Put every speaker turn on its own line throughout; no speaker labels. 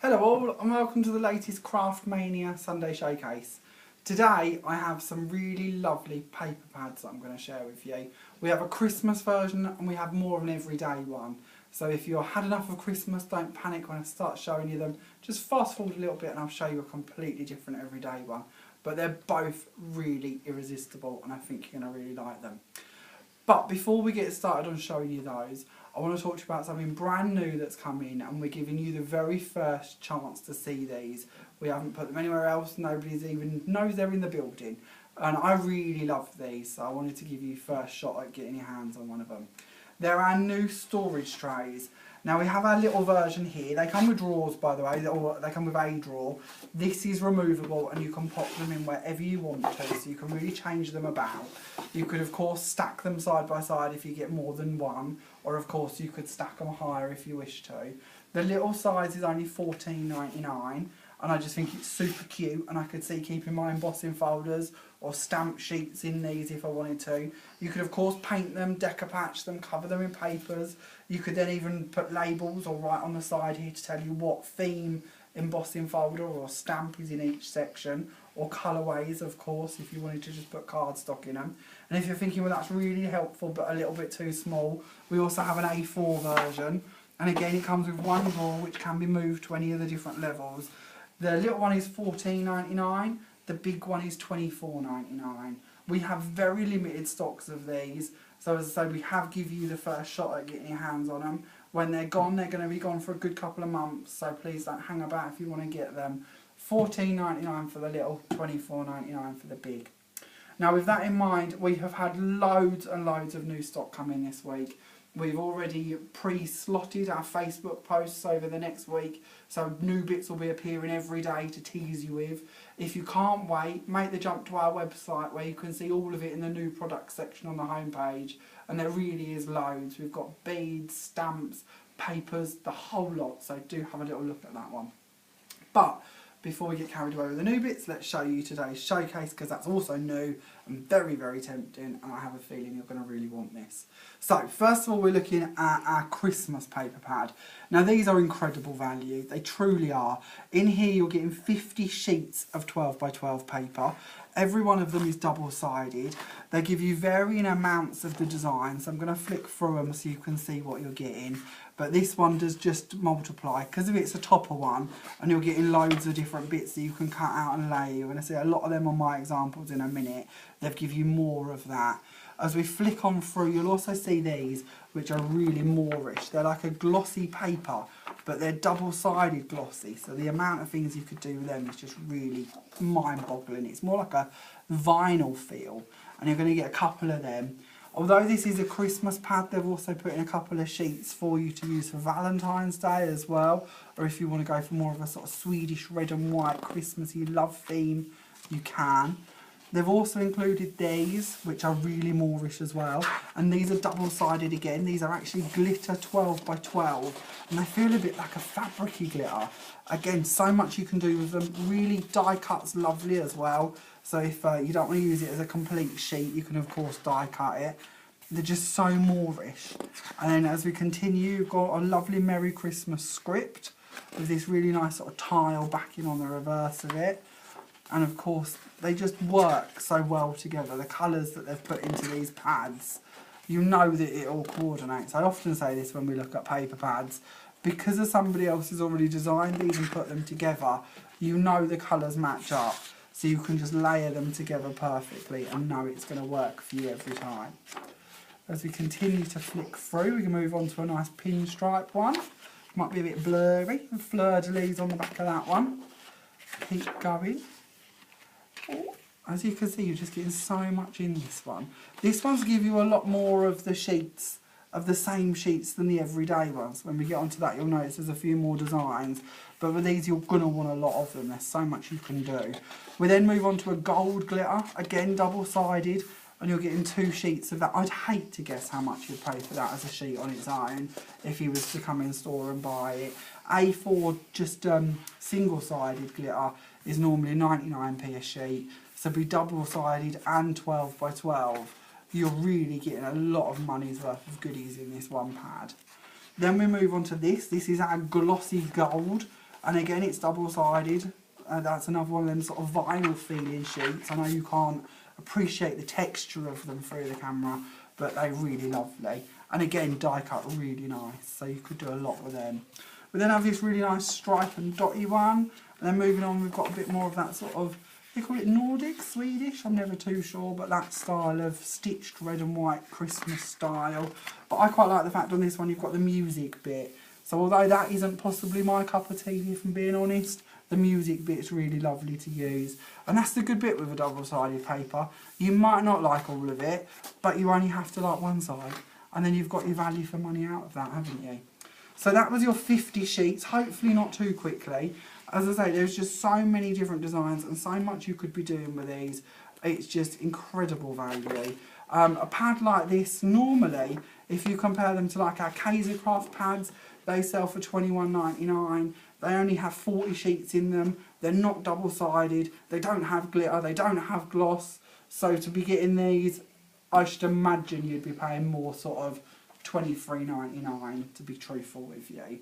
Hello all and welcome to the latest Craft Mania Sunday Showcase. Today I have some really lovely paper pads that I'm going to share with you. We have a Christmas version and we have more of an everyday one. So if you've had enough of Christmas, don't panic when I start showing you them. Just fast forward a little bit and I'll show you a completely different everyday one. But they're both really irresistible and I think you're going to really like them. But before we get started on showing you those, I want to talk to you about something brand new that's come in, and we're giving you the very first chance to see these. We haven't put them anywhere else, nobody's even knows they're in the building. And I really love these, so I wanted to give you first shot at getting your hands on one of them. They're our new storage trays. Now we have our little version here. They come with drawers, by the way, or they come with a drawer. This is removable and you can pop them in wherever you want to, so you can really change them about. You could of course stack them side by side if you get more than one, or of course you could stack them higher if you wish to. The little size is only $14.99 and I just think it's super cute, and I could see keeping my embossing folders or stamp sheets in these if I wanted to. You could of course paint them, decopatch them, cover them in papers. You could then even put labels or write on the side here to tell you what theme embossing folder or stamp is in each section, or colourways of course if you wanted to just put cardstock in them. And if you're thinking, well, that's really helpful but a little bit too small, we also have an A4 version, and again it comes with one drawer which can be moved to any of the different levels. The little one is $14.99, the big one is $24.99. We have very limited stocks of these, so as I say, we have given you the first shot at getting your hands on them. When they're gone, they're going to be gone for a good couple of months, so please don't hang about if you want to get them. $14.99 for the little, $24.99 for the big. Now with that in mind, we have had loads and loads of new stock come in this week. We've already pre-slotted our Facebook posts over the next week, so new bits will be appearing every day to tease you with. If you can't wait, make the jump to our website where you can see all of it in the new products section on the homepage, and there really is loads. We've got beads, stamps, papers, the whole lot, so do have a little look at that one. But before we get carried away with the new bits, let's show you today's showcase, because that's also new and very, very tempting, and I have a feeling you're going to really want this. So, first of all, we're looking at our Christmas paper pad. Now, these are incredible value. They truly are. In here, you're getting 50 sheets of 12 by 12 paper. Every one of them is double-sided. They give you varying amounts of the design, so I'm going to flick through them so you can see what you're getting. But this one does just multiply, because if it's a topper one, and you're getting loads of different bits that you can cut out and layer. You're going to see a lot of them on my examples in a minute. They've give you more of that. As we flick on through, you'll also see these, which are really moorish. They're like a glossy paper, but they're double-sided glossy, so the amount of things you could do with them is just really mind-boggling. It's more like a vinyl feel, and you're going to get a couple of them. Although this is a Christmas pad, they've also put in a couple of sheets for you to use for Valentine's Day as well, or if you want to go for more of a sort of Swedish red and white Christmassy love theme, you can. They've also included these, which are really moorish as well, and these are double-sided again. These are actually glitter 12 by 12, and they feel a bit like a fabricy glitter. Again, so much you can do with them. Really, die cut's lovely as well, so if you don't want to use it as a complete sheet, you can of course die cut it. They're just so moorish. And then as we continue, you've got a lovely Merry Christmas script with this really nice sort of tile backing on the reverse of it. And of course, they just work so well together. The colours that they've put into these pads, you know that it all coordinates. I often say this when we look at paper pads. Because of somebody else has already designed these and put them together, you know the colours match up. So you can just layer them together perfectly and know it's going to work for you every time. As we continue to flick through, we can move on to a nice pinstripe one. Might be a bit blurry. Fleur-de-lis on the back of that one. Keep going. As you can see, you're just getting so much in this one. This one's give you a lot more of the sheets, of the same sheets than the everyday ones. When we get onto that, you'll notice there's a few more designs. But with these, you're going to want a lot of them. There's so much you can do. We then move on to a gold glitter, again double-sided, and you're getting 2 sheets of that. I'd hate to guess how much you'd pay for that as a sheet on its own if you was to come in store and buy it. A4 just single-sided glitter is normally 99p a sheet, so be double-sided and 12 by 12. You're really getting a lot of money's worth of goodies in this one pad. Then we move on to this. This is our glossy gold, And again, it's double-sided. That's another one of them sort of vinyl feeling sheets. I know you can't appreciate the texture of them through the camera, but they're really lovely. And again, die cut really nice, so you could do a lot with them. We then have this really nice stripe and dotty one. And then moving on, we've got a bit more of that sort of, they call it Nordic, Swedish, I'm never too sure, but that style of stitched red and white Christmas style. But I quite like the fact on this one you've got the music bit. So although that isn't possibly my cup of tea, if I'm being honest, the music bit's really lovely to use. And that's the good bit with a double-sided paper. You might not like all of it, but you only have to like one side. And then you've got your value for money out of that, haven't you? So that was your 50 sheets, hopefully not too quickly. As I say, there's just so many different designs and so much you could be doing with these. It's just incredible value. A pad like this, normally, if you compare them to like our Kaisercraft pads, they sell for $21.99. They only have 40 sheets in them. They're not double-sided. They don't have glitter. They don't have gloss. So to be getting these, I should imagine you'd be paying more, sort of $23.99, to be truthful with you.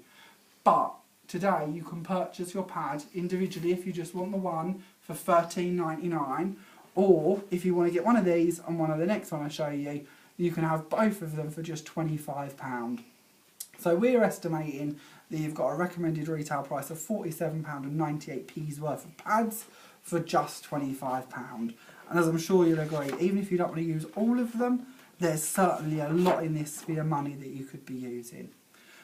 But today you can purchase your pad individually if you just want the one for $13.99, or if you want to get one of these and one of the next one I show you, you can have both of them for just £25. So we're estimating that you've got a recommended retail price of £47.98 worth of pads for just £25. And as I'm sure you'll agree, even if you don't want to use all of them, there's certainly a lot in this sphere of money that you could be using.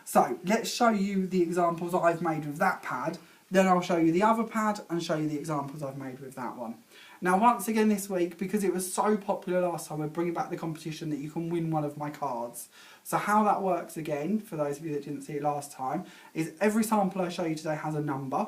So let's show you the examples I've made with that pad, then I'll show you the other pad and show you the examples I've made with that one. Now once again this week, because it was so popular last time, we're bringing back the competition that you can win one of my cards. So how that works again, for those of you that didn't see it last time, is every sample I show you today has a number.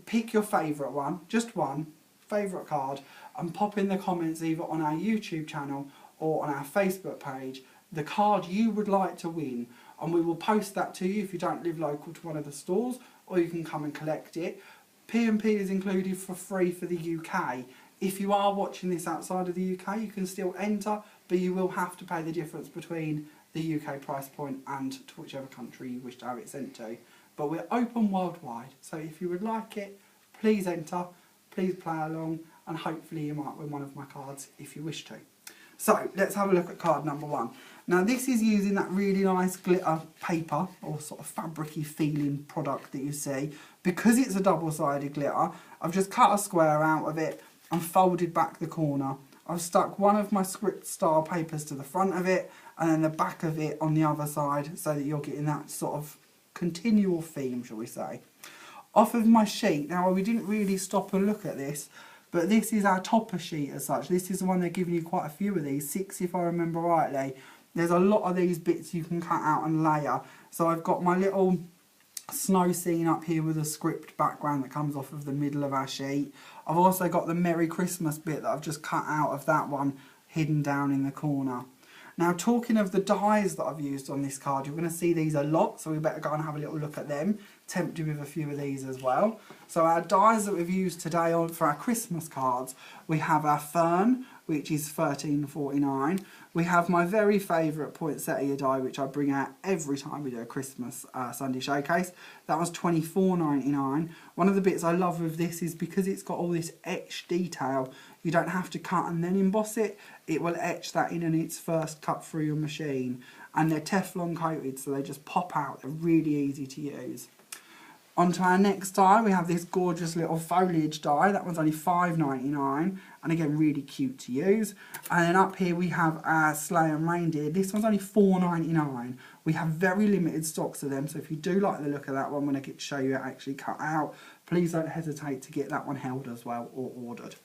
Pick your favourite one, just one, favourite card, and pop in the comments either on our YouTube channel or on our Facebook page the card you would like to win, and we will post that to you if you don't live local to one of the stores, or you can come and collect it. P&P is included for free for the UK. If you are watching this outside of the UK, you can still enter, but you will have to pay the difference between the UK price point and to whichever country you wish to have it sent to. But we're open worldwide, so if you would like it, please enter, please play along, and hopefully you might win one of my cards if you wish to. So let's have a look at card number one. Now this is using that really nice glitter paper, or sort of fabric-y feeling product that you see. Because it's a double-sided glitter, I've just cut a square out of it and folded back the corner. I've stuck one of my script style papers to the front of it and then the back of it on the other side, so that you're getting that sort of continual theme, shall we say. Off of my sheet, now we didn't really stop and look at this, but this is our topper sheet as such. This is the one they're giving you quite a few of these, 6 if I remember rightly. There's a lot of these bits you can cut out and layer. So I've got my little snow scene up here with a script background that comes off of the middle of our sheet. I've also got the Merry Christmas bit that I've just cut out of that one, hidden down in the corner. Now talking of the dies that I've used on this card, you're going to see these a lot, so we better go and have a little look at them. Tempt you with a few of these as well. So our dies that we've used today for our Christmas cards, we have our Fern, which is $13.49. We have my very favourite poinsettia die, which I bring out every time we do a Christmas Sunday showcase. That was $24.99. One of the bits I love with this is because it's got all this etched detail, you don't have to cut and then emboss it. It will etch that in its first cut through your machine. And they're Teflon coated, so they just pop out. They're really easy to use. Onto our next die, we have this gorgeous little foliage die. That one's only $5.99, and again, really cute to use. And then up here we have our sleigh and reindeer. This one's only $4.99. We have very limited stocks of them, so if you do like the look of that one when I get to show you it actually cut out, please don't hesitate to get that one held as well or ordered.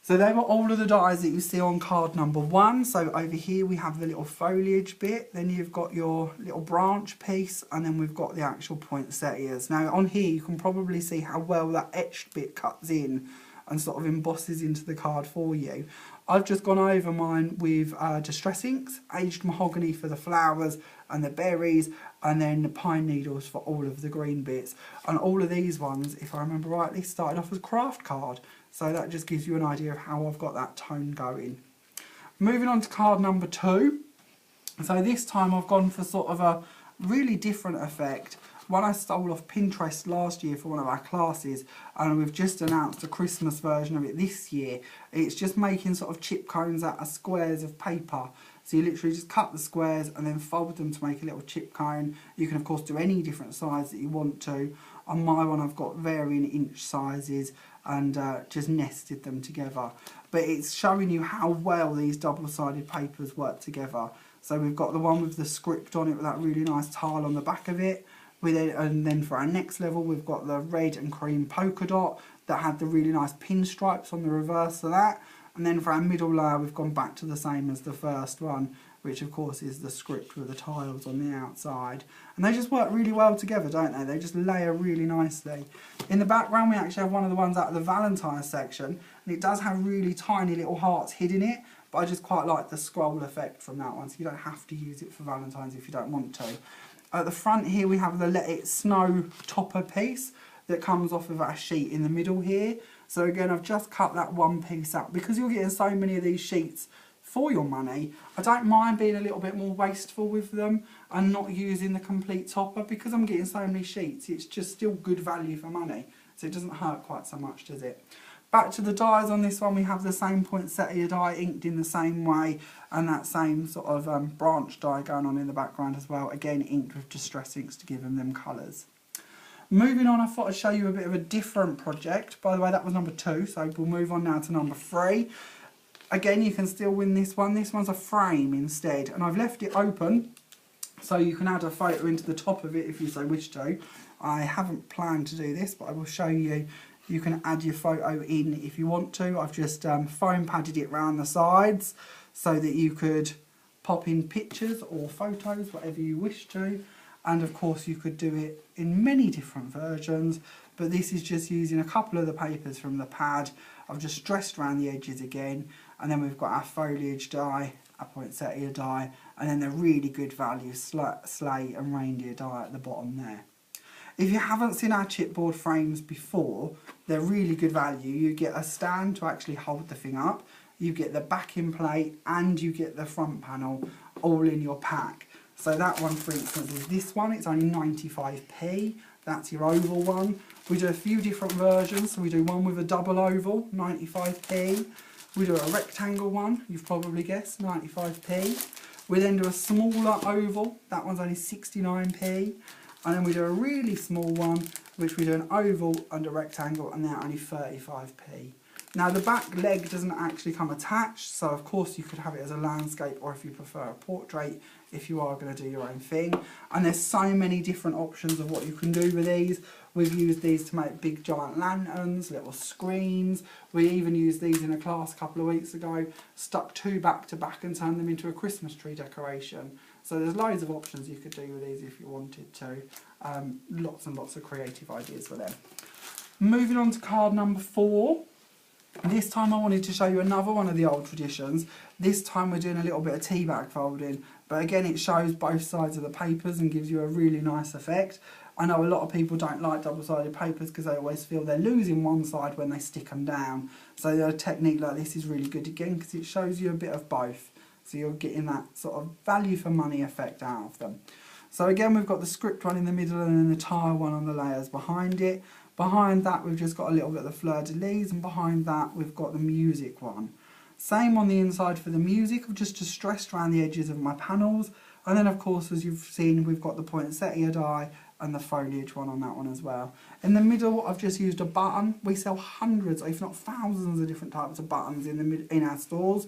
So they were all of the dies that you see on card number one. So over here we have the little foliage bit, then you've got your little branch piece, and then we've got the actual poinsettias. Now on here you can probably see how well that etched bit cuts in and sort of embosses into the card for you. I've just gone over mine with distress inks, aged mahogany for the flowers and the berries, and then the pine needles for all of the green bits. And all of these ones, if I remember rightly, started off as craft card. So that just gives you an idea of how I've got that tone going. Moving on to card number two. So this time I've gone for sort of a really different effect. one I stole off Pinterest last year for one of our classes, and we've just announced a Christmas version of it this year. It's just making sort of chip cones out of squares of paper. So you literally just cut the squares and then fold them to make a little chip cone. You can of course do any different size that you want to. On my one I've got varying inch sizes and just nested them together. But it's showing you how well these double-sided papers work together. So we've got the one with the script on it with that really nice tile on the back of it. And then for our next level we've got the red and cream polka dot that had the really nice pinstripes on the reverse of that. And then for our middle layer we've gone back to the same as the first one, which of course is the script with the tiles on the outside. And they just work really well together, don't they? They just layer really nicely. In the background we actually have one of the ones out of the Valentine's section, and it does have really tiny little hearts hidden in it, but I just quite like the scroll effect from that one, so you don't have to use it for Valentine's if you don't want to. At the front here we have the Let It Snow topper piece that comes off of our sheet in the middle here. So again, I've just cut that one piece out. Because you're getting so many of these sheets for your money, I don't mind being a little bit more wasteful with them and not using the complete topper. Because I'm getting so many sheets, it's just still good value for money. So it doesn't hurt quite so much, does it? Back to the dies on this one, we have the same poinsettia die inked in the same way, and that same sort of branch die going on in the background as well, again inked with distress inks to give them colours. Moving on, I thought I'd show you a bit of a different project. By the way, that was number 2, so we'll move on now to number 3. Again, you can still win this one. This one's a frame instead, and I've left it open so you can add a photo into the top of it if you so wish to. I haven't planned to do this, but I will show you. You can add your photo in if you want to. I've just foam padded it round the sides so that you could pop in pictures or photos, whatever you wish to. And of course you could do it in many different versions, but this is just using a couple of the papers from the pad. I've just stressed around the edges again, and then we've got our foliage die, our poinsettia die, and then the really good value sleigh and reindeer die at the bottom there. If you haven't seen our chipboard frames before, they're really good value. You get a stand to actually hold the thing up, you get the backing plate, and you get the front panel all in your pack. So that one, for instance, is this one. It's only 95p. That's your oval one. We do a few different versions. So we do one with a double oval, 95p. We do a rectangle one, you've probably guessed, 95p. We then do a smaller oval. That one's only 69p. And then we do a really small one, which we do an oval and a rectangle, and they're only 35p. Now the back leg doesn't actually come attached, so of course you could have it as a landscape, or if you prefer a portrait, if you are going to do your own thing. And there's so many different options of what you can do with these. We've used these to make big giant lanterns, little screens. We even used these in a class a couple of weeks ago, stuck 2 back to back and turned them into a Christmas tree decoration. So there's loads of options you could do with these if you wanted to. Lots and lots of creative ideas for them. Moving on to card number 4. This time I wanted to show you another one of the old traditions. This time we're doing a little bit of tea bag folding, but again it shows both sides of the papers and gives you a really nice effect. I know a lot of people don't like double-sided papers because they always feel they're losing one side when they stick them down. So a technique like this is really good again because it shows you a bit of both. So you're getting that sort of value for money effect out of them. So again we've got the script one in the middle and then the tile one on the layers behind it. Behind that we've just got a little bit of the fleur-de-lis, and behind that we've got the music one. Same on the inside for the music, I've just distressed around the edges of my panels, and then of course as you've seen we've got the poinsettia die and the foliage one on that one as well. In the middle I've just used a button. We sell hundreds if not thousands of different types of buttons in our stores.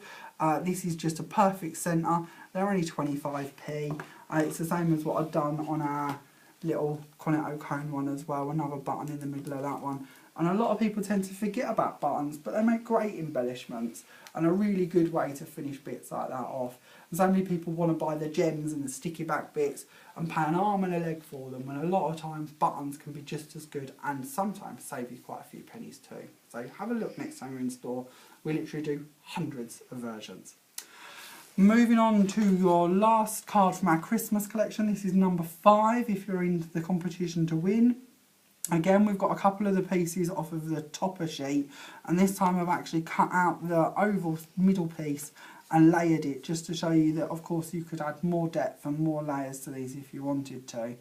This is just a perfect centre, they're only 25p. It's the same as what I've done on our little cornetto cone one as well, another button in the middle of that one. And a lot of people tend to forget about buttons, but they make great embellishments and a really good way to finish bits like that off. And so many people want to buy the gems and the sticky back bits and pay an arm and a leg for them, when a lot of times buttons can be just as good and sometimes save you quite a few pennies too. So have a look next time you're in store. We literally do hundreds of versions. Moving on to your last card from our Christmas collection. This is number 5 if you're in the competition to win. Again, we've got a couple of the pieces off of the topper sheet, and this time I've actually cut out the oval middle piece and layered it just to show you that of course you could add more depth and more layers to these if you wanted to.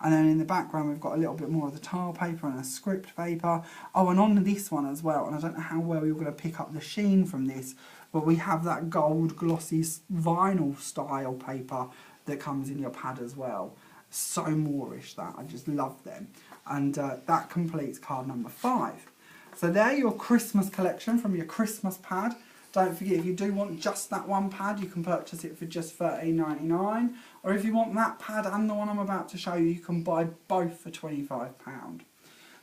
And then in the background we've got a little bit more of the tile paper and a script paper. Oh, and on this one as well, and I don't know how well you're going to pick up the sheen from this, but we have that gold glossy vinyl style paper that comes in your pad as well. So Moorish, that, I just love them. And that completes card number 5. So there, your Christmas collection from your Christmas pad. Don't forget, if you do want just that one pad, you can purchase it for just $13.99. Or if you want that pad and the one I'm about to show you, you can buy both for £25.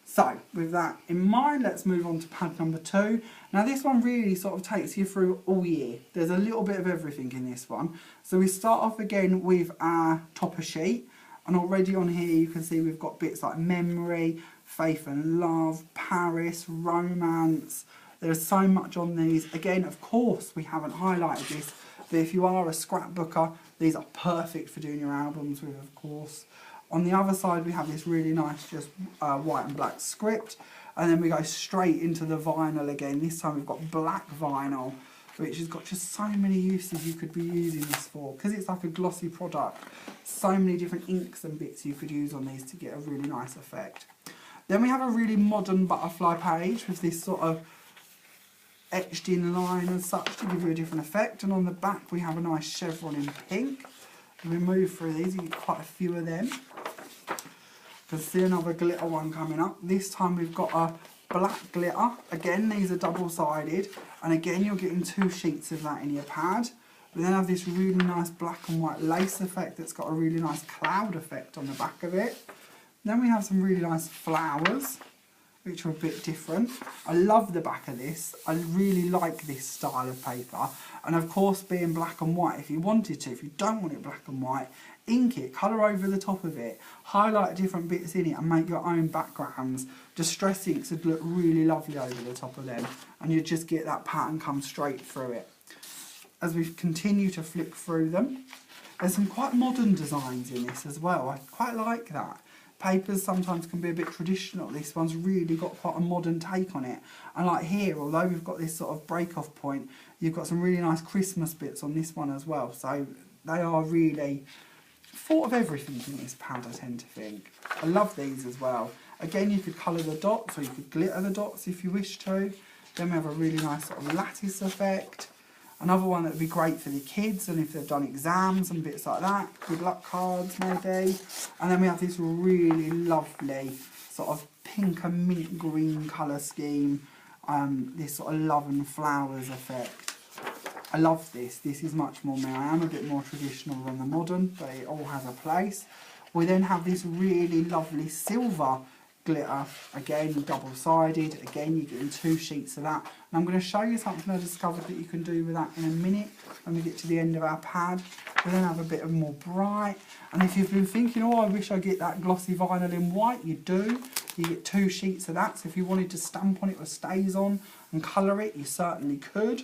So, with that in mind, let's move on to pad number 2. Now this one really sort of takes you through all year. There's a little bit of everything in this one. So we start off again with our topper sheet. And already on here you can see we've got bits like memory, faith and love, Paris, romance. There's so much on these. Again, of course, we haven't highlighted this, but if you are a scrapbooker, these are perfect for doing your albums with, of course. On the other side, we have this really nice just white and black script, and then we go straight into the vinyl again. This time we've got black vinyl, which has got just so many uses you could be using this for. Because it's like a glossy product, so many different inks and bits you could use on these to get a really nice effect. Then we have a really modern butterfly page with this sort of etched in line and such to give you a different effect. And on the back we have a nice chevron in pink. We move through these, you get quite a few of them. You can see another glitter one coming up. This time we've got a black glitter. Again, these are double-sided, and again you're getting 2 sheets of that in your pad. We then have this really nice black and white lace effect that's got a really nice cloud effect on the back of it. Then we have some really nice flowers, which are a bit different. I love the back of this. I really like this style of paper. And of course, being black and white, if you wanted to, if you don't want it black and white, ink it, colour over the top of it, highlight different bits in it and make your own backgrounds. Distress inks would look really lovely over the top of them, and you'd just get that pattern come straight through it. As we continue to flick through them, there's some quite modern designs in this as well. I quite like that. Papers sometimes can be a bit traditional. This one's really got quite a modern take on it. And like here, although we've got this sort of break-off point, you've got some really nice Christmas bits on this one as well. So they are really thought of everything in this pad, I tend to think. I love these as well. Again, you could colour the dots, or you could glitter the dots if you wish to. Then we have a really nice sort of lattice effect. Another one that would be great for the kids, and if they've done exams and bits like that, good luck cards maybe. And then we have this really lovely sort of pink and mint green colour scheme, this sort of love and flowers effect. I love this. This is much more me. I am a bit more traditional than the modern, but it all has a place. We then have this really lovely silver glitter, again double-sided. Again, you're getting 2 sheets of that. And I'm going to show you something I discovered that you can do with that in a minute when we get to the end of our pad. We then have a bit of more bright. And if you've been thinking, oh, I wish I get that glossy vinyl in white, you do. You get 2 sheets of that. So if you wanted to stamp on it with stays on and colour it, you certainly could.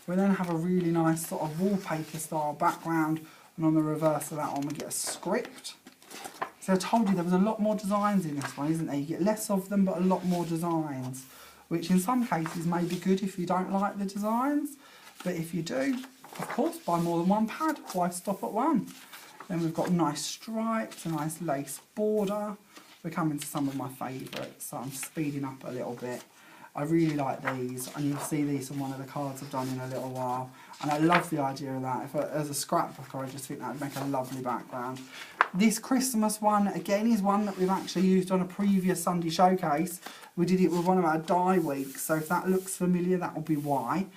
We then have a really nice sort of wallpaper style background, and on the reverse of that one we get a script. So I told you there was a lot more designs in this one, isn't there? You get less of them but a lot more designs, which in some cases may be good if you don't like the designs, but if you do, of course, buy more than one pad. Why stop at one? Then we've got nice stripes, a nice lace border. We're coming to some of my favourites, so I'm speeding up a little bit. I really like these, and you'll see these on one of the cards I've done in a little while. And I love the idea of that. As a scrapbooker, I just think that would make a lovely background. This Christmas one, again, is one that we've actually used on a previous Sunday showcase. We did it with one of our die weeks, so if that looks familiar, that will be why.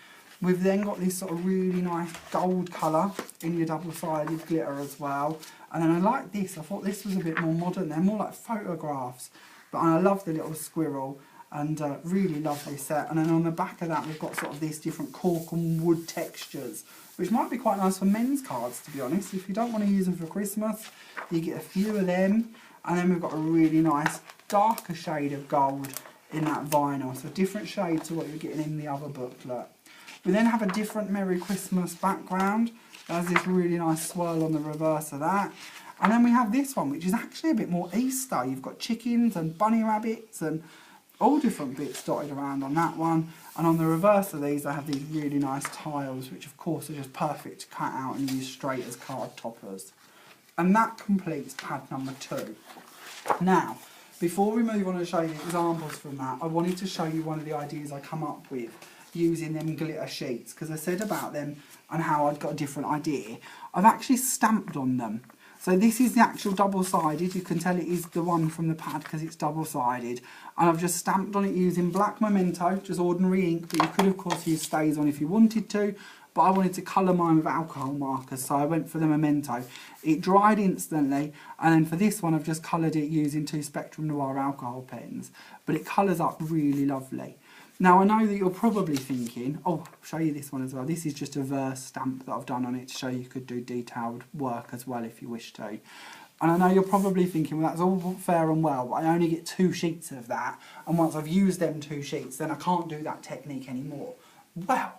We've then got this sort of really nice gold colour in your double-sided glitter as well. And then I like this. I thought this was a bit more modern. They're more like photographs. But I love the little squirrel. And really lovely set. And then on the back of that we've got sort of these different cork and wood textures, which might be quite nice for men's cards, to be honest. If you don't want to use them for Christmas, you get a few of them. And then we've got a really nice darker shade of gold in that vinyl, so a different shade to what you're getting in the other booklet. We then have a different Merry Christmas background. There's this really nice swirl on the reverse of that. And then we have this one, which is actually a bit more Easter. You've got chickens and bunny rabbits and all different bits dotted around on that one. And on the reverse of these, I have these really nice tiles, which of course are just perfect to cut out and use straight as card toppers. And that completes pad number 2. Now, before we move on and show you the examples from that, I wanted to show you one of the ideas I come up with using them glitter sheets, because I said about them and how I'd got a different idea. I've actually stamped on them. So this is the actual double-sided. You can tell it is the one from the pad because it's double-sided. And I've just stamped on it using black memento, just ordinary ink, but you could of course use stays on if you wanted to. But I wanted to colour mine with alcohol markers, so I went for the memento. It dried instantly, and then for this one I've just coloured it using 2 Spectrum Noir alcohol pens. But it colours up really lovely. Now I know that you're probably thinking, oh, I'll show you this one as well. This is just a verse stamp that I've done on it to show you could do detailed work as well if you wish to. And I know you're probably thinking, well, that's all fair and well, but I only get 2 sheets of that, and once I've used them 2 sheets, then I can't do that technique anymore. Well,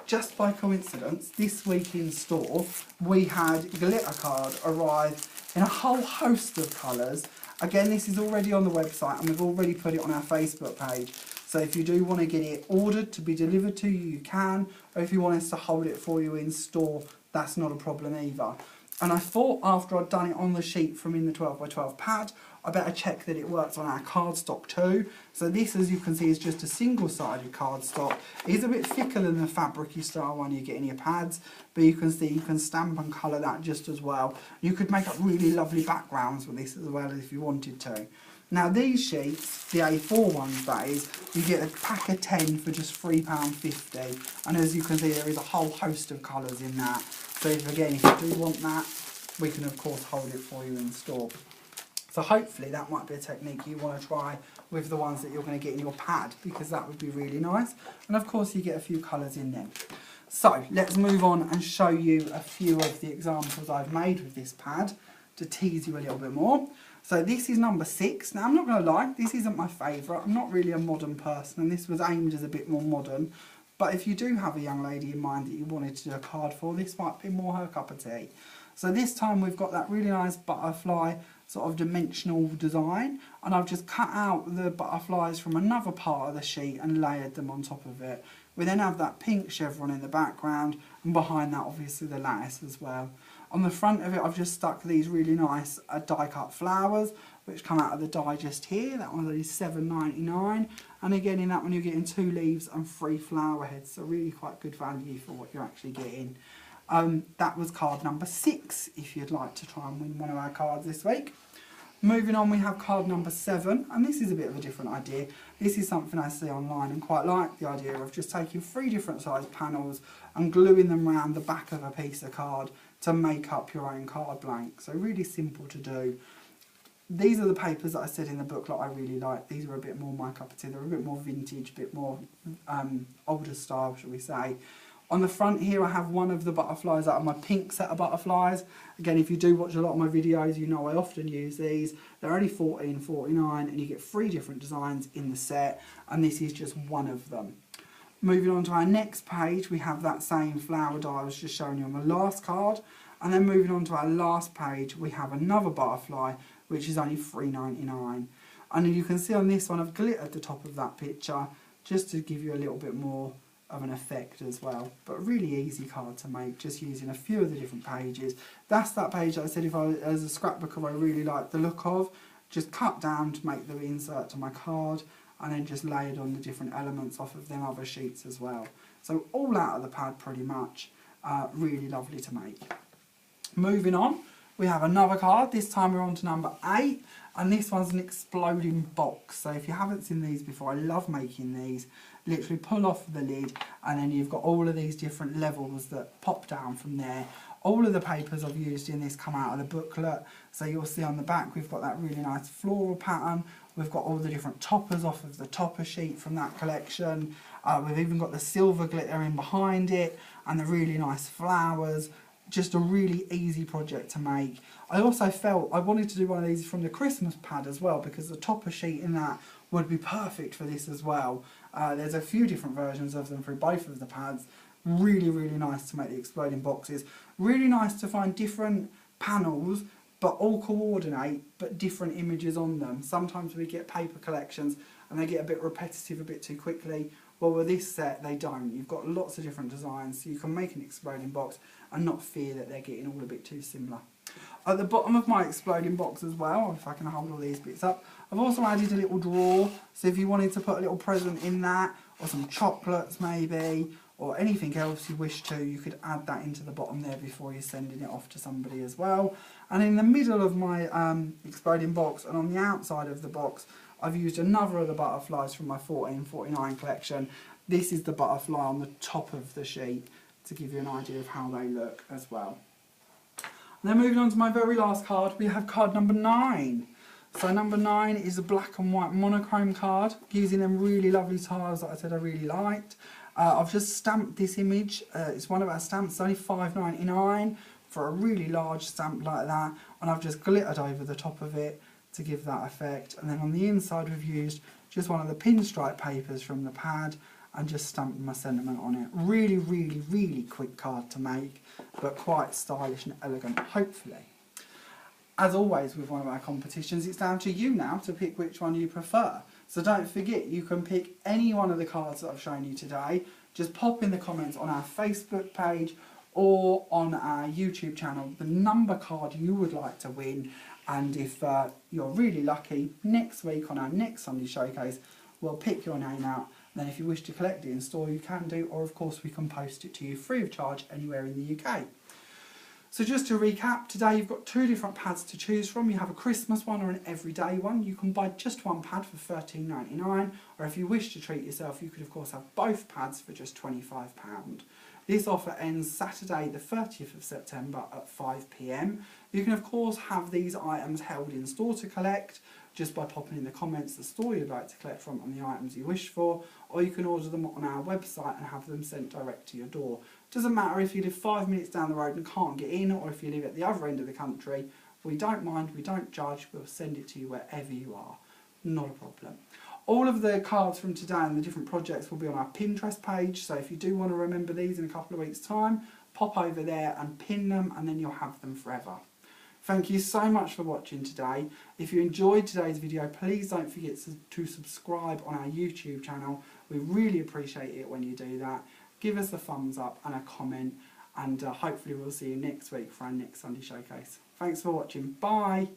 just by coincidence, this week in store, we had glitter card arrive in a whole host of colours. Again, this is already on the website and we've already put it on our Facebook page. So if you do want to get it ordered to be delivered to you, you can. Or if you want us to hold it for you in store, that's not a problem either. And I thought after I'd done it on the sheet from in the 12x12 pad, I better check that it works on our cardstock too. So this, as you can see, is just a single-sided cardstock. It is a bit thicker than the fabric-y style one you get in your pads, but you can see you can stamp and colour that just as well. You could make up really lovely backgrounds with this as well if you wanted to. Now these sheets, the A4 ones that is, you get a pack of 10 for just £3.50, and as you can see there is a whole host of colours in that. So if, again, if you do want that, we can of course hold it for you in store. So hopefully that might be a technique you want to try with the ones that you're going to get in your pad, because that would be really nice. And of course you get a few colours in them. So let's move on and show you a few of the examples I've made with this pad to tease you a little bit more. So this is number 6. Now I'm not going to lie, this isn't my favourite. I'm not really a modern person and this was aimed as a bit more modern. But if you do have a young lady in mind that you wanted to do a card for, this might be more her cup of tea. So this time we've got that really nice butterfly sort of dimensional design, and I've just cut out the butterflies from another part of the sheet and layered them on top of it. We then have that pink chevron in the background, and behind that obviously the lattice as well. On the front of it I've just stuck these really nice die cut flowers which come out of the die just here. That one's only £7.99, and again in that one you're getting 2 leaves and 3 flower heads, so really quite good value for what you're actually getting. That was card number 6 if you'd like to try and win one of our cards this week. Moving on, we have card number 7, and this is a bit of a different idea. This is something I see online and quite like the idea of just taking 3 different size panels and gluing them around the back of a piece of card to make up your own card blank. So really simple to do. These are the papers that I said in the booklet I really like. These are a bit more my cup of tea. They're a bit more vintage, a bit more older style, shall we say. On the front here I have one of the butterflies out of my pink set of butterflies. Again, if you do watch a lot of my videos, you know I often use these. They're only £14.49 and you get 3 different designs in the set, and this is just one of them. Moving on to our next page, we have that same flower die I was just showing you on the last card. And then moving on to our last page, we have another butterfly, which is only £3.99. And you can see on this one, I've glittered the top of that picture just to give you a little bit more of an effect as well. But really easy card to make, just using a few of the different pages. That's that page that I said if I, as a scrapbooker, I really like the look of. Just cut down to make the insert to my card, and then just layered on the different elements off of them other sheets as well. So all out of the pad pretty much. Really lovely to make. Moving on, we have another card. This time we're on to number 8, and this one's an exploding box. So if you haven't seen these before, I love making these. Literally pull off the lid and then you've got all of these different levels that pop down from there. All of the papers I've used in this come out of the booklet. So you'll see on the back we've got that really nice floral pattern. We've got all the different toppers off of the topper sheet from that collection. We've even got the silver glitter in behind it and the really nice flowers. Just a really easy project to make. I also felt I wanted to do one of these from the Christmas pad as well, because the topper sheet in that would be perfect for this as well. There's a few different versions of them through both of the pads. Really, really nice to make the exploding boxes. Really nice to find different panels, but all coordinate, but different images on them. Sometimes we get paper collections and they get a bit repetitive a bit too quickly. Well, with this set, they don't. You've got lots of different designs, so you can make an exploding box and not fear that they're getting all a bit too similar. At the bottom of my exploding box as well, if I can hold all these bits up, I've also added a little drawer, so if you wanted to put a little present in that, or some chocolates maybe, or anything else you wish to, you could add that into the bottom there before you're sending it off to somebody as well. And in the middle of my exploding box, and on the outside of the box, I've used another of the butterflies from my 1449 collection. This is the butterfly on the top of the sheet to give you an idea of how they look as well. And then moving on to my very last card, we have card number 9. So number 9 is a black and white monochrome card, using them really lovely tiles that I said I really liked. I've just stamped this image. It's one of our stamps, it's only £5.99 for a really large stamp like that, and I've just glittered over the top of it to give that effect. And then on the inside we've used just one of the pinstripe papers from the pad and just stamped my sentiment on it. Really, really, really quick card to make, but quite stylish and elegant, hopefully. As always with one of our competitions, it's down to you now to pick which one you prefer. So don't forget, you can pick any one of the cards that I've shown you today. Just pop in the comments on our Facebook page or on our YouTube channel the number card you would like to win. And if you're really lucky, next week on our next Sunday Showcase, we'll pick your name out. Then if you wish to collect it in store, you can do, or of course we can post it to you free of charge anywhere in the UK. So just to recap, today you've got 2 different pads to choose from. You have a Christmas one or an everyday one. You can buy just one pad for £13.99, or if you wish to treat yourself, you could of course have both pads for just £25. This offer ends Saturday the 30th of September at 5 PM. You can of course have these items held in store to collect just by popping in the comments the store you'd like to collect from and the items you wish for, or you can order them on our website and have them sent direct to your door. Doesn't matter if you live 5 minutes down the road and can't get in, or if you live at the other end of the country. We don't mind, we don't judge, we'll send it to you wherever you are. Not a problem. All of the cards from today and the different projects will be on our Pinterest page, so if you do want to remember these in a couple of weeks' time, pop over there and pin them, and then you'll have them forever. Thank you so much for watching today. If you enjoyed today's video, please don't forget to subscribe on our YouTube channel. We really appreciate it when you do that. Give us a thumbs up and a comment, and hopefully we'll see you next week for our next Sunday Showcase. Thanks for watching. Bye.